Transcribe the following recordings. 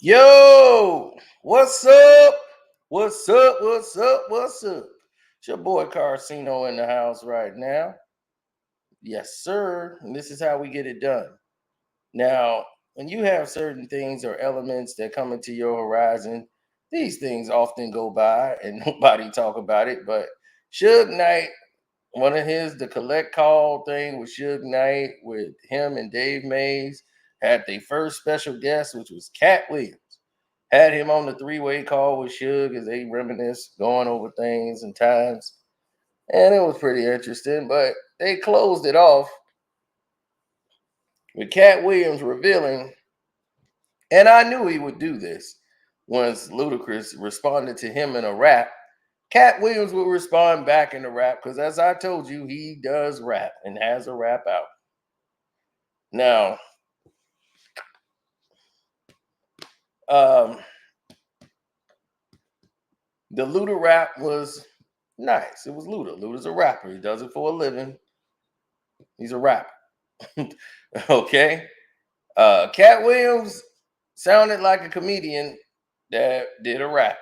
Yo, what's up? What's up? What's up? What's up? It's your boy Carcino in the house right now. Yes, sir. And this is how we get it done. Now, when you have certain things or elements that come into your horizon, these things often go by and nobody talk about it. But Suge Knight, one of the collect call thing with Suge Knight with him and Dave Mays had their first special guest, which was Katt Williams. Had him on the three-way call with Suge as they reminisce, going over things and times. And it was pretty interesting, but they closed it off with Katt Williams revealing, and I knew he would do this once Ludacris responded to him in a rap. Katt Williams would respond back in a rap because, as I told you, he does rap and has a rap out. Now, um, the Luda rap was nice. It was Luda. Luda's a rapper. He does it for a living. He's a rapper. Okay. Katt Williams sounded like a comedian that did a rap.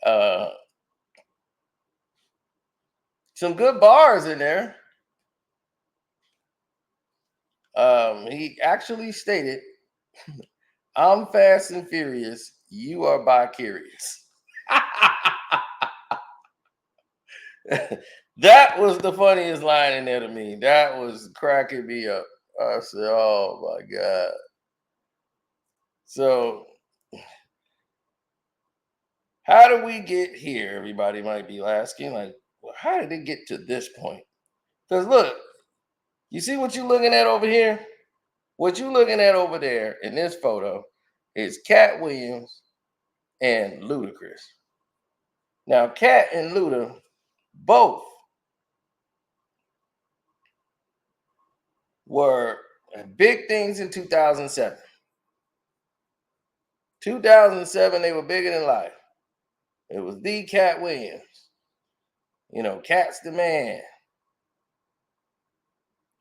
uh, some good bars in there. He actually stated, "I'm fast and furious. You are vicarious." That was the funniest line in there to me. That was cracking me up. I said, "Oh my god!" So, how do we get here? Everybody might be asking, like, well, how did it get to this point? Because look, you see what you're looking at over here? What you're looking at over there in this photo is Katt Williams and Ludacris. Now, Katt and Luda both were big things in 2007. 2007, they were bigger than life. It was the Katt Williams. You know, Katt's the man.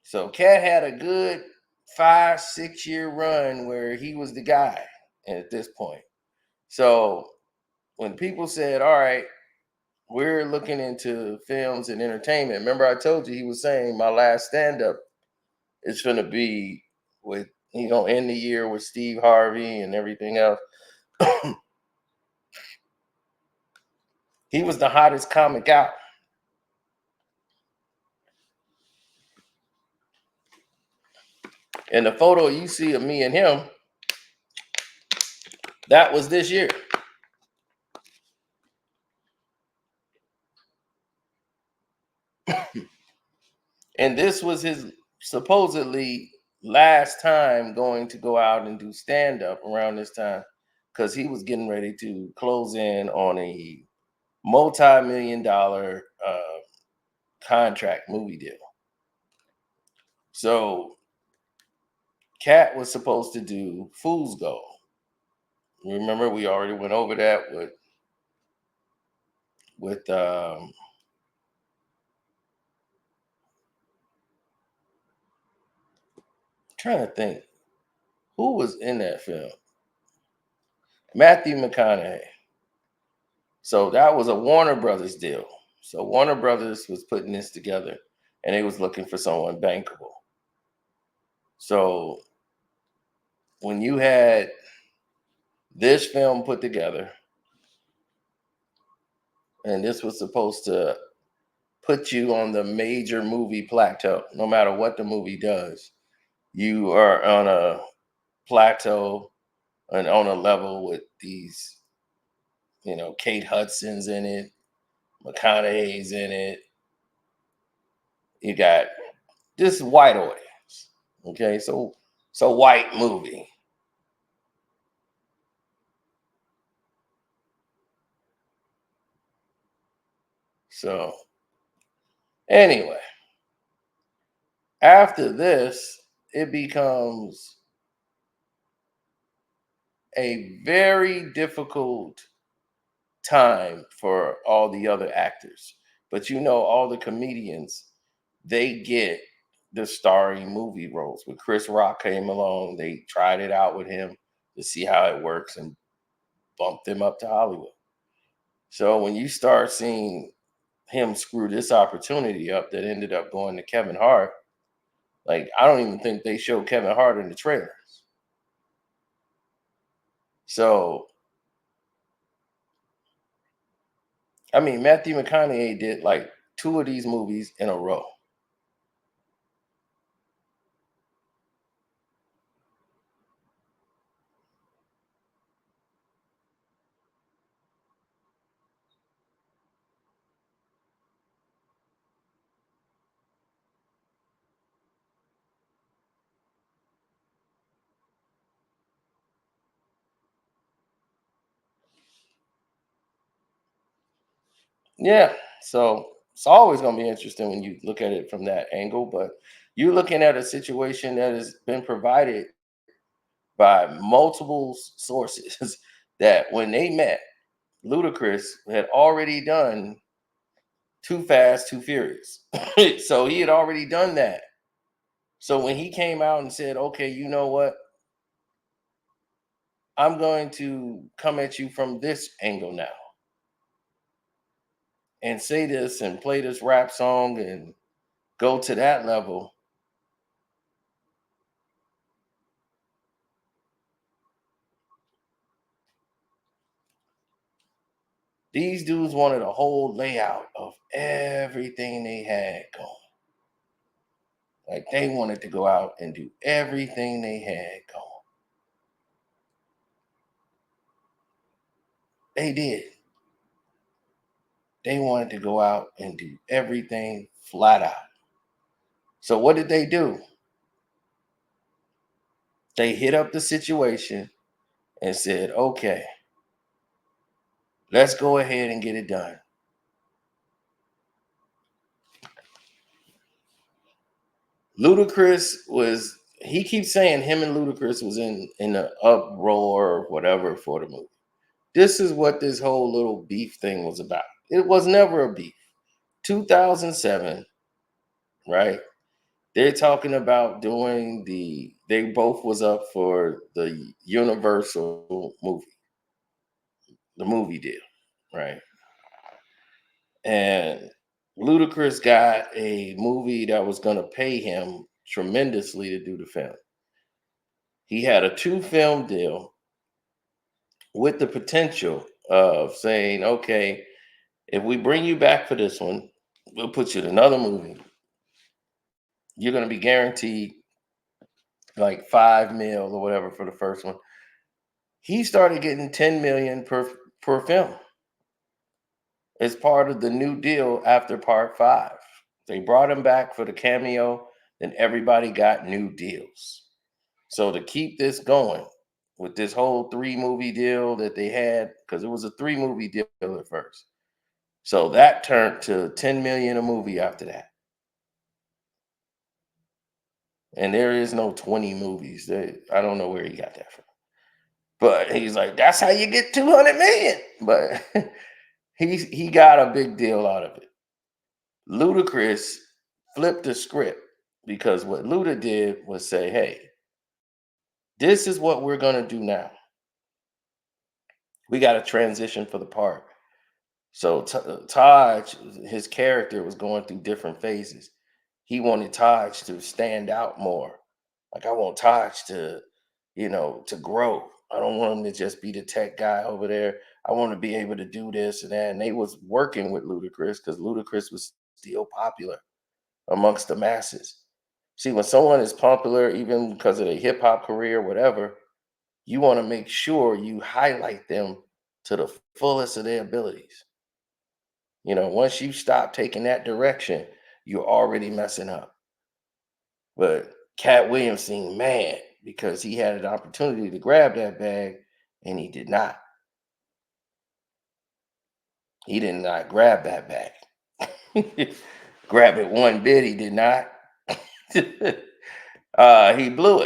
So Katt had a good 5, 6 year run where he was the guy at this point. So when people said, all right, we're looking into films and entertainment, remember I told you he was saying my last stand-up is going to be with, end the year with Steve Harvey and everything else. He was the hottest comic out. And the photo you see of me and him, that was this year. And this was his supposedly last time going to go out and do stand up around this time because he was getting ready to close in on a multi-million dollar contract movie deal. So Katt was supposed to do Fool's Gold. Remember, we already went over that with trying to think who was in that film. Matthew McConaughey. So that was a Warner Brothers deal. So Warner Brothers was putting this together and they was looking for someone bankable. So when you had this film put together, and this was supposed to put you on the major movie plateau, no matter what the movie does, you are on a plateau and on a level with these, Kate Hudson's in it, McConaughey's in it. You got this white audience. Okay, so white movie. So anyway, after this, it becomes a very difficult time for all the other actors. But all the comedians, they get the starring movie roles. When Chris Rock came along, they tried it out with him to see how it works and bumped him up to Hollywood. So when you start seeing him screw this opportunity up that ended up going to Kevin Hart, like I don't even think they showed Kevin Hart in the trailers. So I mean, Matthew McConaughey did like two of these movies in a row. Yeah. So it's always going to be interesting when you look at it from that angle. But you're looking at a situation that has been provided by multiple sources that when they met, Ludacris had already done Too Fast, Too Furious. So he had already done that. So when he came out and said, okay, you know what? I'm going to come at you from this angle now and say this and play this rap song and go to that level. These dudes wanted a whole layout of everything they had going. Like they wanted to go out and do everything they had going. They did. They wanted to go out and do everything flat out. So what did they do? They hit up the situation and said, okay, let's go ahead and get it done. Ludacris was, he keeps saying him and Ludacris was in the uproar or whatever for the movie. This is what this whole little beef thing was about. It was never a beef. 2007, right? They're talking about doing they both was up for the Universal movie, the movie deal, right? And Ludacris got a movie that was going to pay him tremendously to do the film. He had a two film deal with the potential of saying, okay, if we bring you back for this one, we'll put you in another movie. You're going to be guaranteed like 5 mil or whatever for the first one. He started getting 10 million per film as part of the new deal after part five. They brought him back for the cameo, and everybody got new deals. So to keep this going with this whole three movie deal that they had, because it was a three movie deal at first. So that turned to 10 million a movie after that. And there is no 20 movies. I don't know where he got that from. But he's like, that's how you get 200 million. But he got a big deal out of it. Ludacris flipped the script because what Luda did was say, hey, this is what we're going to do now. We got to transition for the part. So Taj, his character was going through different phases. He wanted Taj to stand out more. Like I want Taj to, to grow. I don't want him to just be the tech guy over there. I want to be able to do this and that. And they was working with Ludacris because Ludacris was still popular amongst the masses. See, when someone is popular, even because of their hip hop career, whatever, you want to make sure you highlight them to the fullest of their abilities. Once you stop taking that direction, you're already messing up. But Katt Williams seemed mad because he had an opportunity to grab that bag and he did not. He did not grab that bag. Grab it one bit, he did not. He blew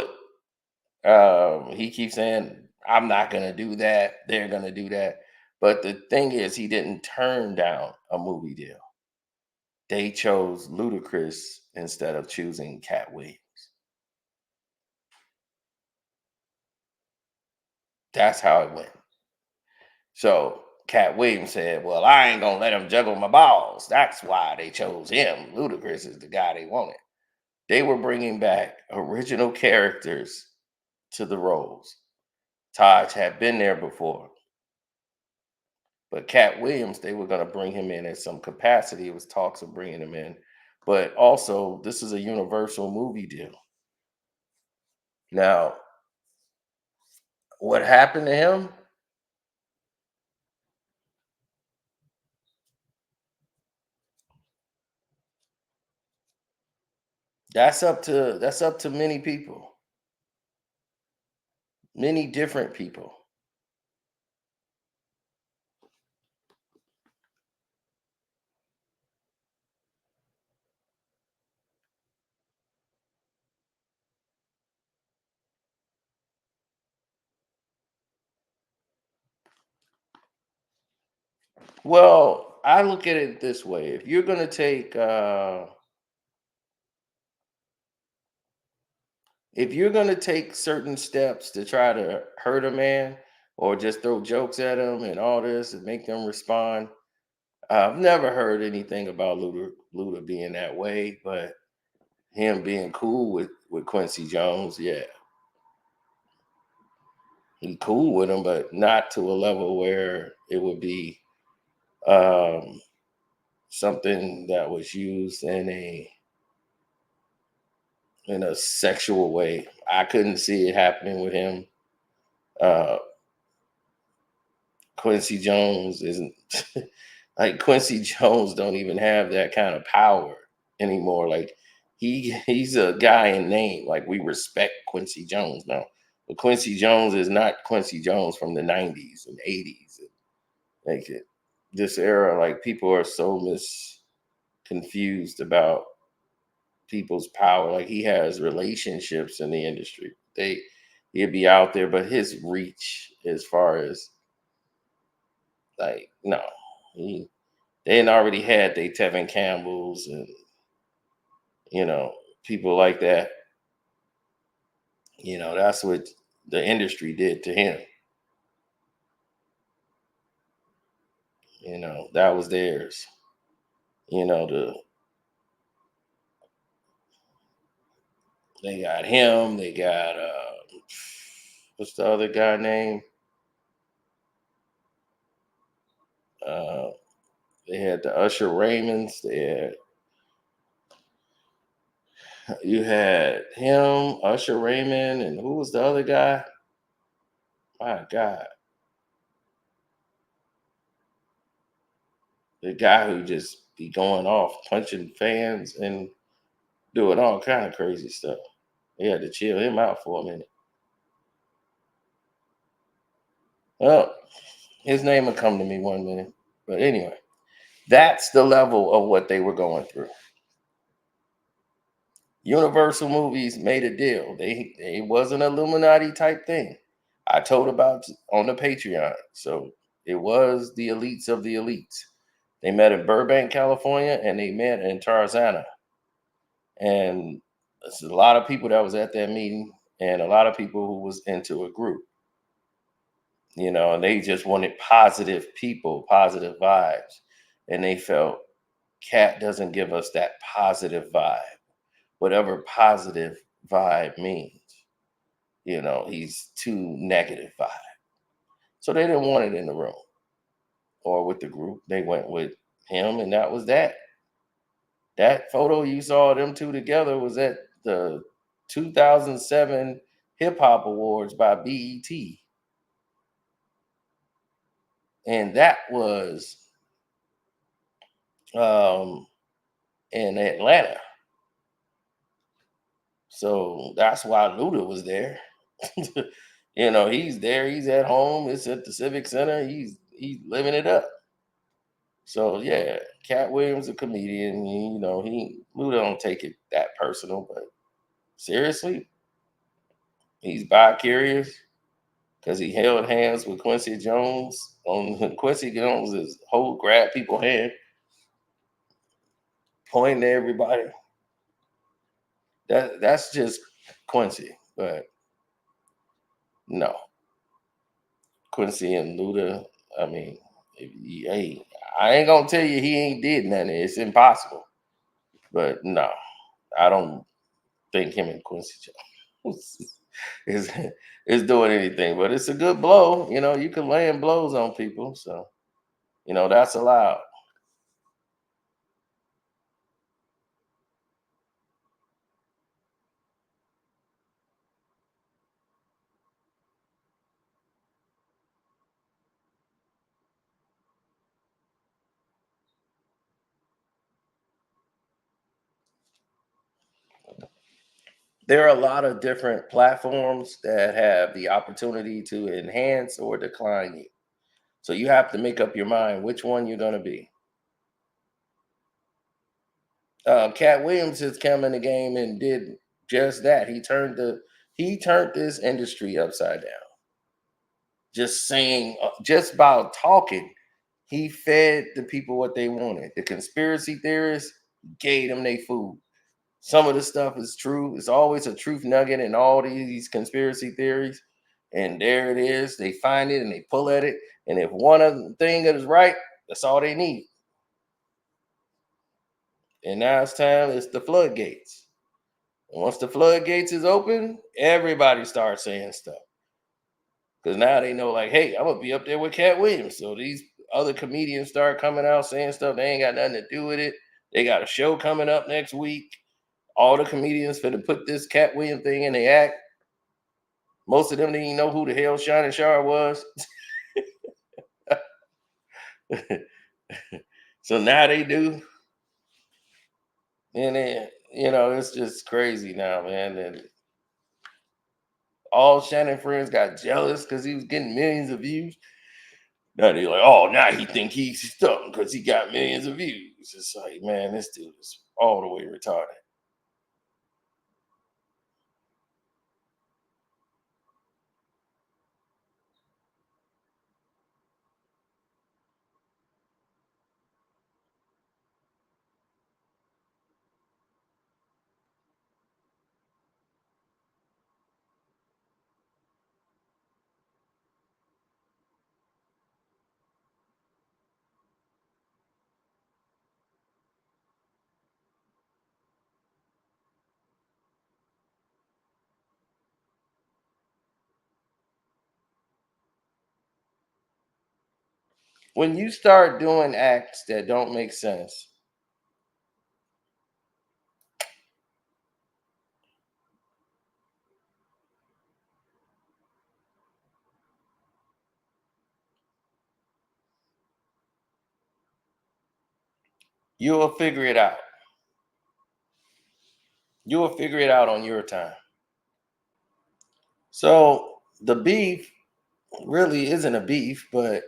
it. He keeps saying, I'm not going to do that. They're going to do that. But the thing is, he didn't turn down a movie deal. They chose Ludacris instead of choosing Katt Williams. That's how it went. So Katt Williams said, "Well, I ain't gonna let him juggle my balls. That's why they chose him. Ludacris is the guy they wanted." They were bringing back original characters to the roles. Taj had been there before, but Katt Williams, they were going to bring him in some capacity. It was talks of bringing him in, but also this is a Universal movie deal. Now, what happened to him? That's up to many people, many different people. Well, I look at it this way: if you're gonna take certain steps to try to hurt a man or just throw jokes at him and all this and make them respond, I've never heard anything about Luda being that way, but him being cool with Quincy Jones, yeah, he cool with him, but not to a level where it would be um, something that was used in a sexual way. I couldn't see it happening with him. Uh, Quincy Jones isn't like Quincy Jones don't even have that kind of power anymore. Like he's a guy in name. Like we respect Quincy Jones now. But Quincy Jones is not Quincy Jones from the 90s and 80s. Like this era, like people are so confused about people's power. Like he has relationships in the industry. He'd be out there, but his reach as far as like no. He they had already had they Tevin Campbells and you know people like that. That's what the industry did to him. That was theirs. They got him. They got what's the other guy name? Uh, they had the Usher Raymonds. You had him, Usher Raymond, and who was the other guy? My God, the guy who just be going off, punching fans and doing all kind of crazy stuff. They had to chill him out for a minute. Well, his name will come to me one minute. But anyway, that's the level of what they were going through. Universal Movies made a deal. They was an Illuminati type thing. I told about on the Patreon. So it was the elites of the elites. They met in Burbank, California, and they met in Tarzana. And there's a lot of people that was at that meeting, and a lot of people who was into a group. And they just wanted positive people, positive vibes. And they felt Cat doesn't give us that positive vibe, whatever positive vibe means. He's too negative vibe. So they didn't want it in the room or with the group. They went with him, and that was that. That photo you saw them two together was at the 2007 Hip Hop Awards by BET. And that was um, in Atlanta. So that's why Luda was there. He's there. He's at home. It's at the Civic Center. He's living it up. So yeah, Cat Williams, a comedian. He Luda don't take it that personal, but seriously, he's bi-curious because he held hands with Quincy Jones on Quincy Jones's whole grab people hand, pointing to everybody. That's just Quincy, but no, Quincy and Luda. I mean, hey, I ain't gonna tell you he ain't did nothing. It's impossible. But no, I don't think him and Quincy Jones is is doing anything. But it's a good blow. You know, you can land blows on people, so that's allowed. There are a lot of different platforms that have the opportunity to enhance or decline you. So you have to make up your mind which one you're going to be. Cat Williams has come in the game and did just that. He turned this industry upside down. Just saying, just by talking, he fed the people what they wanted. The conspiracy theorists gave them their food. Some of the stuff is true. It's always a truth nugget in all these conspiracy theories. And there it is. They find it and they pull at it. And if one of the thing that is right, that's all they need. And now it's time, it's the floodgates. And once the floodgates is open, everybody starts saying stuff. Because now they know, like, hey, I'm gonna be up there with Cat Williams. So these other comedians start coming out saying stuff. They ain't got nothing to do with it. They got a show coming up next week. All the comedians finna put this Cat Williams thing in the act. Most of them didn't even know who the hell Shining Shar was. So now they do. And then, it's just crazy now, man. And all Shannon friends got jealous because he was getting millions of views. Now they're like, oh, now he think he's stuck because he got millions of views. It's like, man, this dude is all the way retarded. When you start doing acts that don't make sense, you'll figure it out. You'll figure it out on your time. So the beef really isn't a beef, but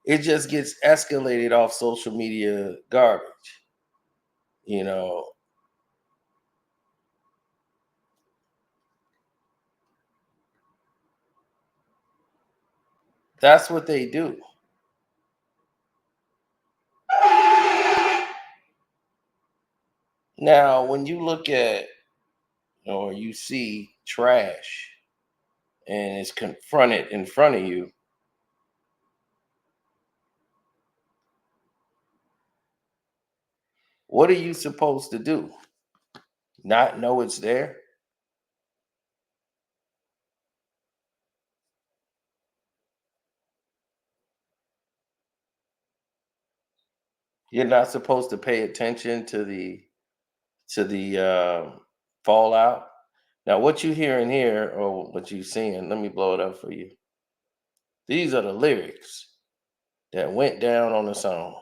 it just gets escalated off social media garbage. You know, that's what they do. Now, when you look at or you see trash and it's confronted in front of you, what are you supposed to do? Not know it's there? You're not supposed to pay attention to the fallout. Now, what you hearing here or what you seeing? Let me blow it up for you. These are the lyrics that went down on the song.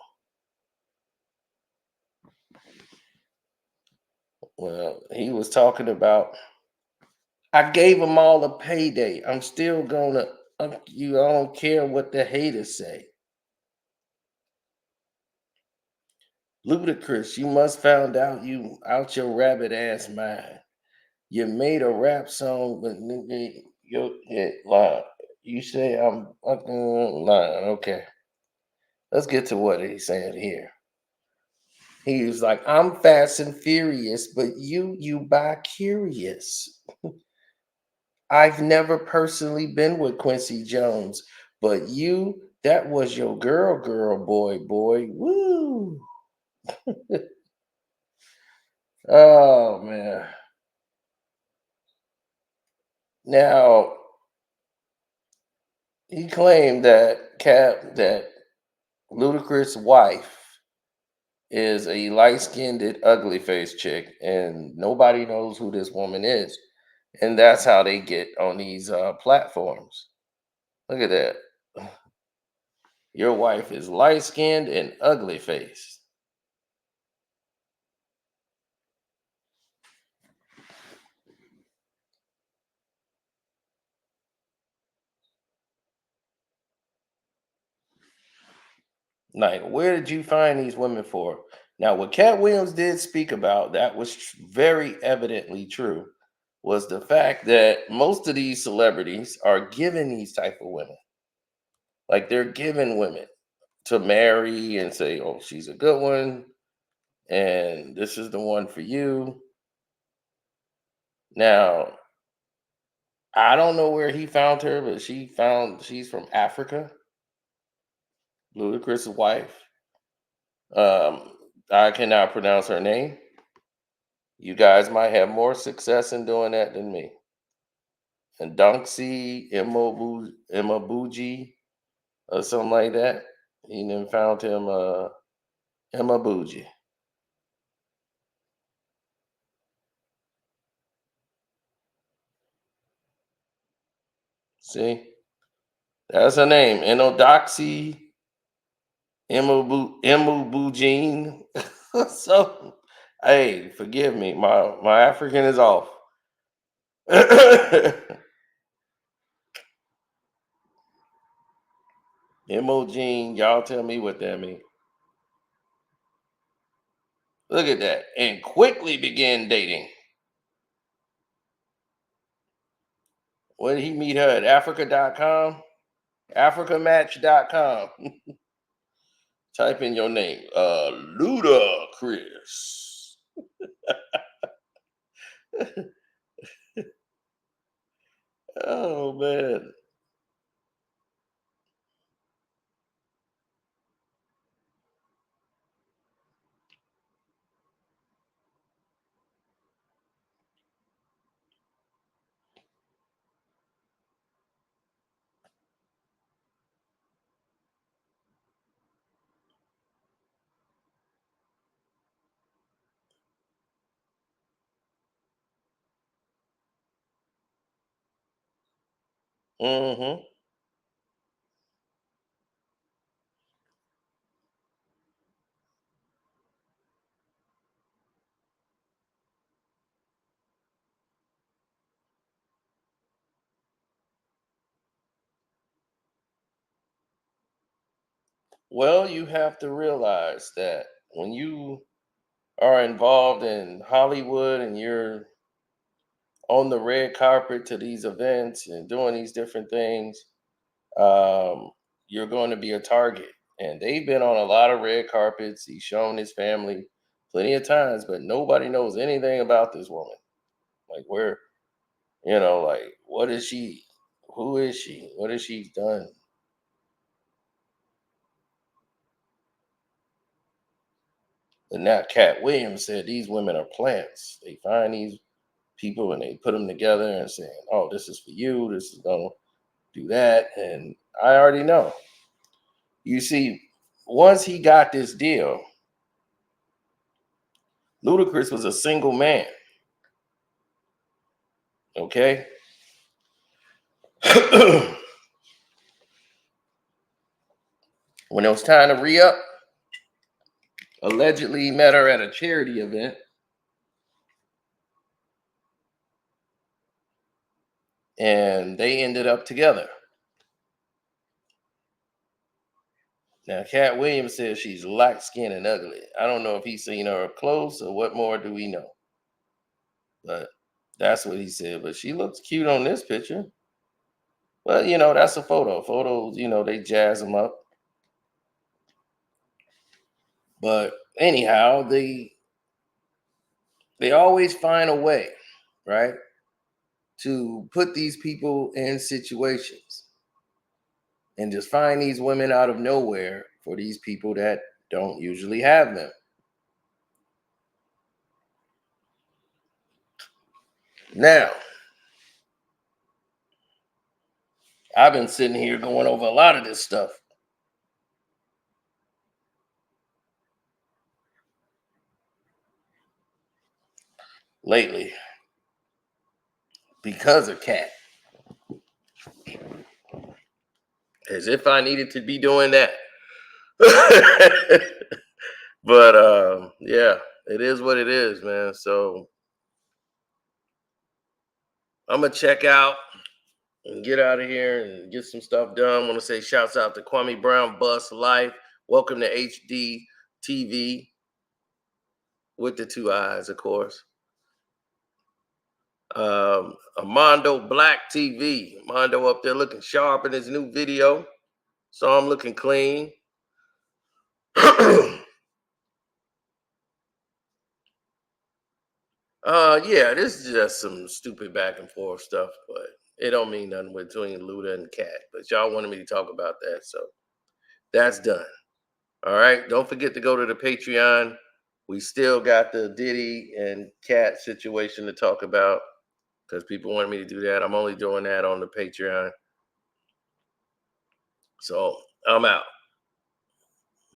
Well, he was talking about, I gave them all a payday. I'm still gonna up you. I don't care what the haters say. Ludacris, you must found out you out your rabbit ass mind. You made a rap song, but nigga, your hit line. You say I'm fucking lying. Okay, let's get to what he's saying here. He was like, I'm fast and furious, but you by curious. I've never personally been with Quincy Jones, but you, that was your girl, girl, boy, boy. Woo. Oh man. Now he claimed that Ludacris' wife is a light-skinned, ugly-faced chick, and nobody knows who this woman is. And that's how they get on these platforms. Look at that. Your wife is light-skinned and ugly-faced. Like, where did you find these women for? Now, what Cat Williams did speak about that was very evidently true was the fact that most of these celebrities are given these type of women. Like they're given women to marry and say, "Oh, she's a good one, and this is the one for you." Now, I don't know where he found her, but she's from Africa, Ludacris' wife. Um, I cannot pronounce her name. You guys might have more success in doing that than me. And Dunksy Imabuji or something like that. He then found him Imabuji. See? That's her name. Enodoxy Imubujine. So hey, forgive me. My African is off. Emojine, y'all tell me what that means. Look at that. And quickly began dating. Where did he meet her at? Africa.com? Africamatch.com. Type in your name. Ludacris. Oh man. Hmm. Well, you have to realize that when you are involved in Hollywood and you're on the red carpet to these events and doing these different things, um, you're going to be a target. And they've been on a lot of red carpets. He's shown his family plenty of times, but nobody knows anything about this woman. Like, where, like, what is she? Who is she? What has she done? And now Cat Williams said these women are plants. They find these people and they put them together and saying, "Oh, this is for you. This is gonna do that." And I already know. You see, once he got this deal, Ludacris was a single man. Okay. When it was time to re up, allegedly he met her at a charity event, and they ended up together. Now, Cat Williams says she's light skinned and ugly. I don't know if he's seen her up close or what more do we know, but that's what he said. But she looks cute on this picture. But that's a photo. Photos, they jazz them up. But anyhow, they always find a way, right, to put these people in situations and just find these women out of nowhere for these people that don't usually have them. Now, I've been sitting here going over a lot of this stuff lately because of Katt, as if I needed to be doing that. But yeah, it is what it is, man. So I'm gonna check out and get out of here and get some stuff done. I want to say shouts out to Kwame Brown, Bus Life. Welcome to HD TV with the two eyes, of course. Armando Black TV. Armando up there looking sharp in his new video. So I'm looking clean. Yeah, this is just some stupid back and forth stuff, but it don't mean nothing between Luda and Cat. But y'all wanted me to talk about that, so that's done. All right. Don't forget to go to the Patreon. We still got the Diddy and Cat situation to talk about because people wanted me to do that. I'm only doing that on the Patreon. So I'm out.